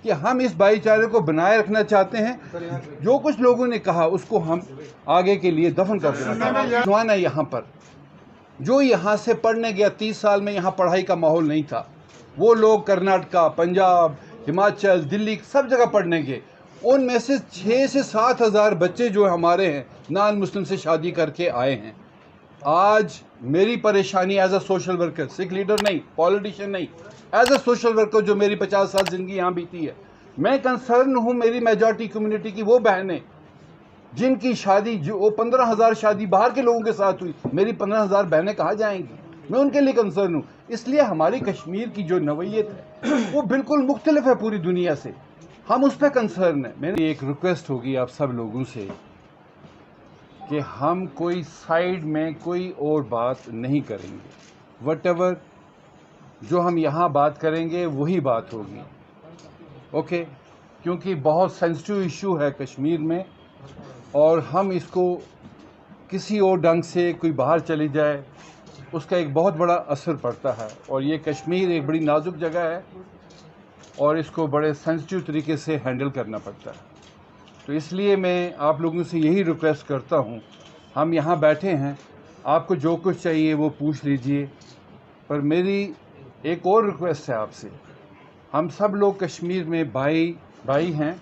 کہ ہم اس بھائی چارے کو بنائے رکھنا چاہتے ہیں. جو کچھ لوگوں نے کہا اس کو ہم آگے کے لیے دفن کر دینا چاہتے ہیں. یہاں پر جو یہاں سے پڑھنے گیا 30 سال میں یہاں پڑھائی کا ماحول نہیں تھا. وہ لوگ کرناٹکا، پنجاب، ہماچل، دلی سب جگہ پڑھنے گئے. ان میں سے 6 سے 7 ہزار بچے جو ہمارے ہیں نان مسلم سے شادی کر کے آئے ہیں. آج میری پریشانی as a social worker, Sikh leader نہیں، پولیٹیشین نہیں، ایز اے سوشل ورکر جو میری 50 سال زندگی یہاں بیتی ہے، میں کنسرن ہوں میری میجورٹی کمیونٹی کی وہ بہنیں جن کی شادی جو 15,000 شادی باہر کے لوگوں کے ساتھ ہوئی. میری 15,000 بہنیں کہاں جائیں گی؟ میں ان کے لیے کنسرن ہوں. اس لیے ہماری کشمیر کی جو نوعیت ہے وہ بالکل مختلف ہے پوری دنیا سے. ہم اس پہ کنسرن ہیں. میری ایک ریکویسٹ ہوگی آپ سب لوگوں سے کہ ہم کوئی سائیڈ میں کوئی اور بات نہیں کریں گے. وٹ ایور جو ہم یہاں بات کریں گے وہی بات ہوگی. اوکے؟ کیونکہ بہت سینسٹیو ایشو ہے کشمیر میں، اور ہم اس کو کسی اور ڈھنگ سے کوئی باہر چلی جائے اس کا ایک بہت بڑا اثر پڑتا ہے. اور یہ کشمیر ایک بڑی نازک جگہ ہے اور اس کو بڑے سینسٹیو طریقے سے ہینڈل کرنا پڑتا ہے. تو اس لیے میں آپ لوگوں سے یہی ریکویسٹ کرتا ہوں، ہم یہاں بیٹھے ہیں، آپ کو جو کچھ چاہیے وہ پوچھ لیجئے. پر میری ایک اور ریکویسٹ ہے آپ سے. ہم سب لوگ کشمیر میں بھائی ہیں،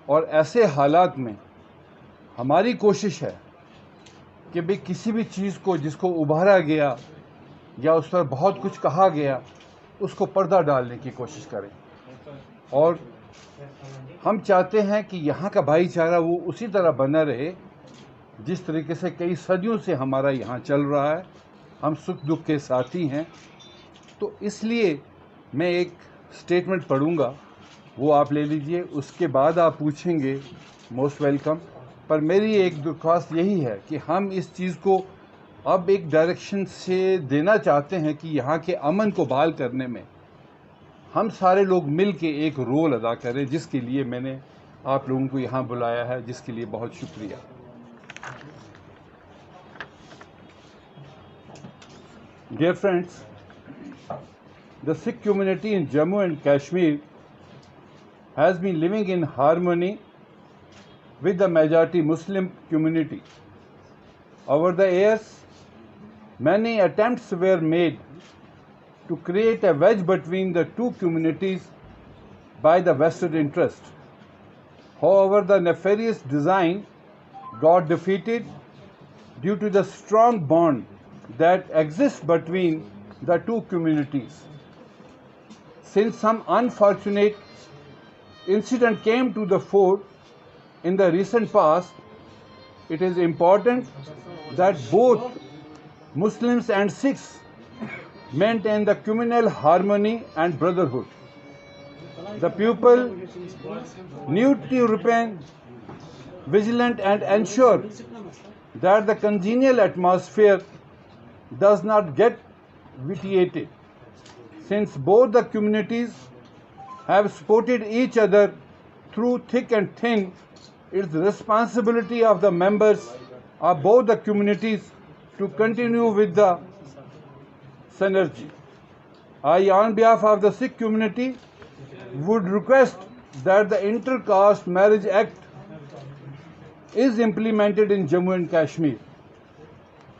اور ایسے حالات میں ہماری کوشش ہے کہ بھی کسی بھی چیز کو جس کو ابھارا گیا یا اس پر بہت کچھ کہا گیا اس کو پردہ ڈالنے کی کوشش کریں. اور ہم چاہتے ہیں کہ یہاں کا بھائی چارہ وہ اسی طرح بنا رہے جس طریقے سے کئی صدیوں سے ہمارا یہاں چل رہا ہے. ہم سکھ دکھ کے ساتھی ہیں. تو اس لیے میں ایک سٹیٹمنٹ پڑھوں گا، وہ آپ لے لیجئے، اس کے بعد آپ پوچھیں گے، موسٹ ویلکم. پر میری ایک درخواست یہی ہے کہ ہم اس چیز کو اب ایک ڈائریکشن سے دینا چاہتے ہیں کہ یہاں کے امن کو بحال کرنے میں ہم سارے لوگ مل کے ایک رول ادا کریں، جس کے لیے میں نے آپ لوگوں کو یہاں بلایا ہے، جس کے لیے بہت شکریہ. Dear friends, the Sikh community in Jammu and Kashmir has been living in harmony with the majority Muslim community. Over the years, many attempts were made to create a wedge between the two communities by the vested interest. However, the nefarious design got defeated due to the strong bond that exists between the two communities. Since some unfortunate incident came to the fore in the recent past, it is important that both Muslims and Sikhs maintain the communal harmony and brotherhood. The people need to remain vigilant and ensure that the congenial atmosphere does not get vitiated. Since both the communities have supported each other through thick and thin, it's the responsibility of the members of both the communities to continue with the synergy. I, on behalf of the Sikh community, would request that the Inter-Caste Marriage Act is implemented in Jammu and Kashmir.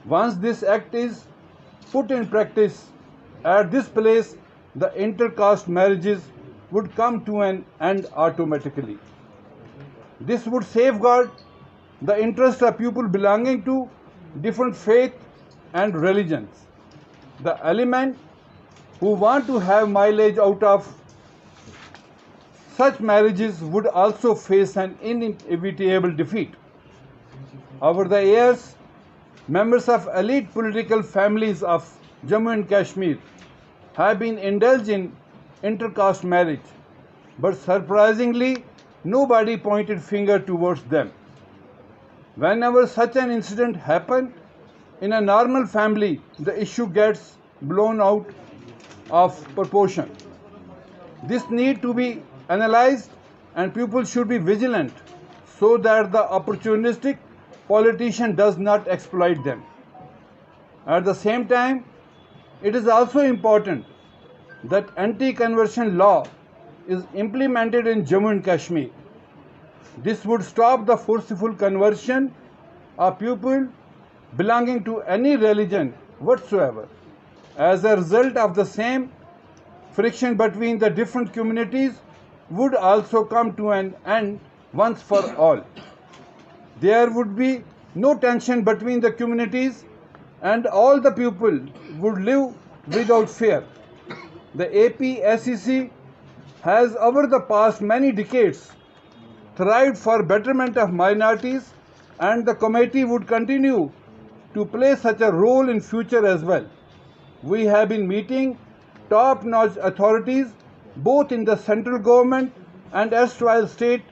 Once this act is put in practice at this place, the inter-caste marriages would come to an end automatically. This would safeguard the interests of people belonging to different faith and religions. The element who want to have mileage out of such marriages would also face an inevitable defeat. Over the years, members of elite political families of Jammu and Kashmir have been indulged in inter-caste marriage, but surprisingly, nobody pointed finger towards them. Whenever such an incident happens in a normal family, the issue gets blown out of proportion. This needs to be analyzed, and people should be vigilant so that the opportunistic politician does not exploit them. At the same time, it is also important that anti-conversion law is implemented in Jammu and Kashmir. This would stop the forceful conversion of people belonging to any religion whatsoever. As a result of the same, friction between the different communities would also come to an end once for all. There would be no tension between the communities and all the people would live without fear. The APSEC has over the past many decades thrived for betterment of minorities, and the committee would continue to play such a role in future as well. We have been meeting top-notch authorities both in the central government and erstwhile state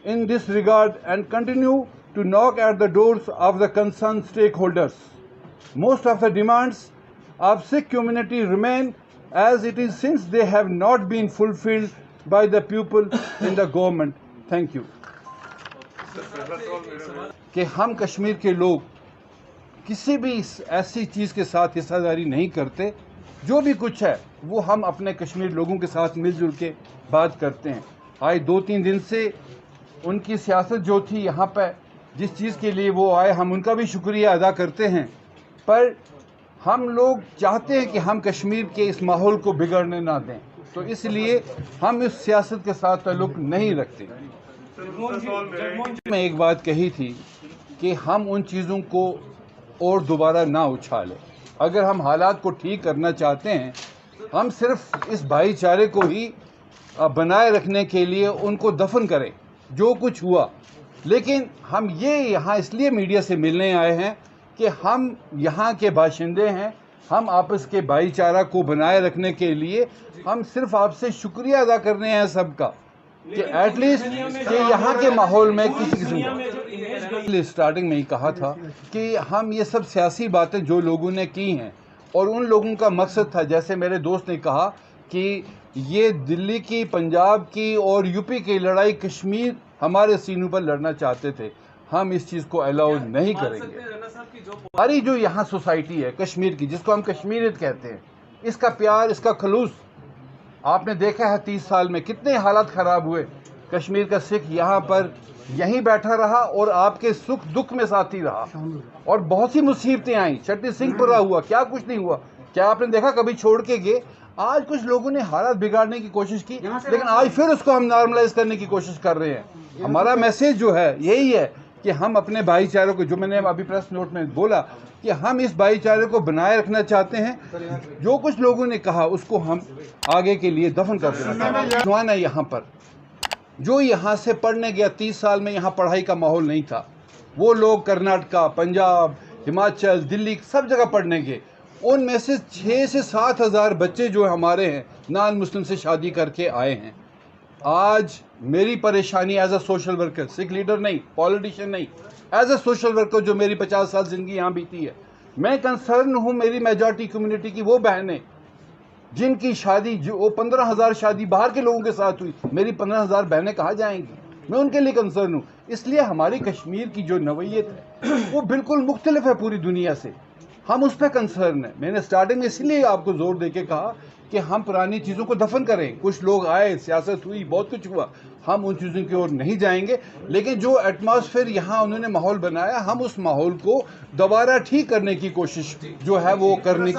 in this regard and continue to knock at the doors of the concerned stakeholders. Most of the demands of Sikh community remain as it is since they have not been fulfilled by the people in the government. Thank you. کہ ہم کشمیر کے لوگ کسی بھی ایسی چیز کے ساتھ حصہ داری نہیں کرتے. جو بھی کچھ ہے وہ ہم اپنے کشمیر لوگوں کے ساتھ مل جل کے بات کرتے ہیں. آج 2-3 دن سے ان کی سیاست جو تھی یہاں پہ جس چیز کے لیے وہ آئے ہم ان کا بھی شکریہ ادا کرتے ہیں, پر ہم لوگ چاہتے ہیں کہ ہم کشمیر کے اس ماحول کو بگڑنے نہ دیں, تو اس لیے ہم اس سیاست کے ساتھ تعلق نہیں رکھتے. میں ایک بات کہی تھی کہ ہم ان چیزوں کو اور دوبارہ نہ اچھالیں. اگر ہم حالات کو ٹھیک کرنا چاہتے ہیں ہم صرف اس بھائی چارے کو ہی بنائے رکھنے کے لیے ان کو دفن کریں جو کچھ ہوا. لیکن ہم یہ یہاں اس لیے میڈیا سے ملنے آئے ہیں کہ ہم یہاں کے باشندے ہیں, ہم آپس کے بھائی چارہ کو بنائے رکھنے کے لیے ہم صرف آپ سے شکریہ ادا کرنے ہیں سب کا کہ ایٹ لیسٹ کہ یہاں کے ماحول میں کسی قسم کا. اسٹارٹنگ میں ہی کہا تھا کہ ہم یہ سب سیاسی باتیں جو لوگوں نے کی ہیں اور ان لوگوں کا مقصد تھا, جیسے میرے دوست نے کہا کہ یہ دلی کی, پنجاب کی اور یو پی کی لڑائی کشمیر ہمارے سینوں پر لڑنا چاہتے تھے. ہم اس چیز کو الاؤ نہیں کریں گے. ہماری جو یہاں سوسائٹی ہے کشمیر کی, جس کو ہم کشمیریت کہتے ہیں, اس کا پیار, اس کا خلوص آپ نے دیکھا ہے 30 سال میں کتنے حالات خراب ہوئے. کشمیر کا سکھ یہاں پر یہیں بیٹھا رہا اور آپ کے سکھ دکھ میں ساتھی رہا, اور بہت سی مصیبتیں آئیں. چھٹی سنگھ پورا ہوا, کیا کچھ نہیں ہوا, کیا آپ نے دیکھا کبھی چھوڑ کے گئے. آج کچھ لوگوں نے حالات بگاڑنے کی کوشش کی, لیکن آج پھر اس کو ہم نارملائز کرنے کی کوشش کر رہے ہیں. ہمارا میسیج جو ہے یہی ہے کہ ہم اپنے بھائی چارے کو, جو میں نے ابھی پریس نوٹ میں بولا, کہ ہم اس بھائی چارے کو بنائے رکھنا چاہتے ہیں. جو کچھ لوگوں نے کہا اس کو ہم آگے کے لیے دفن کر دینا. نوجوان ہے یہاں پر جو یہاں سے پڑھنے گیا, 30 سال میں یہاں پڑھائی کا ماحول نہیں تھا. وہ لوگ کرناٹکا, پنجاب, ہماچل, دلی سب جگہ پڑھنے گئے. ان میں سے 6 سے 7 ہزار بچے جو ہمارے ہیں نان مسلم سے شادی کر کے آئے ہیں. آج میری پریشانی as a social worker, Sikh leader نہیں, پولیٹیشین نہیں, ایز اے سوشل ورکر جو میری 50 سال زندگی یہاں بیتی ہے, میں کنسرن ہوں میری میجورٹی کمیونٹی کی وہ بہنیں جن کی شادی, جو 15,000 شادی باہر کے لوگوں کے ساتھ ہوئی. میری 15,000 بہنیں کہاں جائیں گی؟ میں ان کے لیے کنسرن ہوں. اس لیے ہماری کشمیر کی جو نوعیت ہے وہ بالکل مختلف ہے پوری دنیا سے. ہم اس پہ کنسرن ہیں. میں نے سٹارٹنگ میں اس لیے آپ کو زور دے کے کہا کہ ہم پرانی چیزوں کو دفن کریں. کچھ لوگ آئے, سیاست ہوئی, بہت کچھ ہوا, ہم ان چیزوں کی اور نہیں جائیں گے. لیکن جو ایٹماسفیئر یہاں انہوں نے ماحول بنایا, ہم اس ماحول کو دوبارہ ٹھیک کرنے کی کوشش جو ہے وہ کرنے کی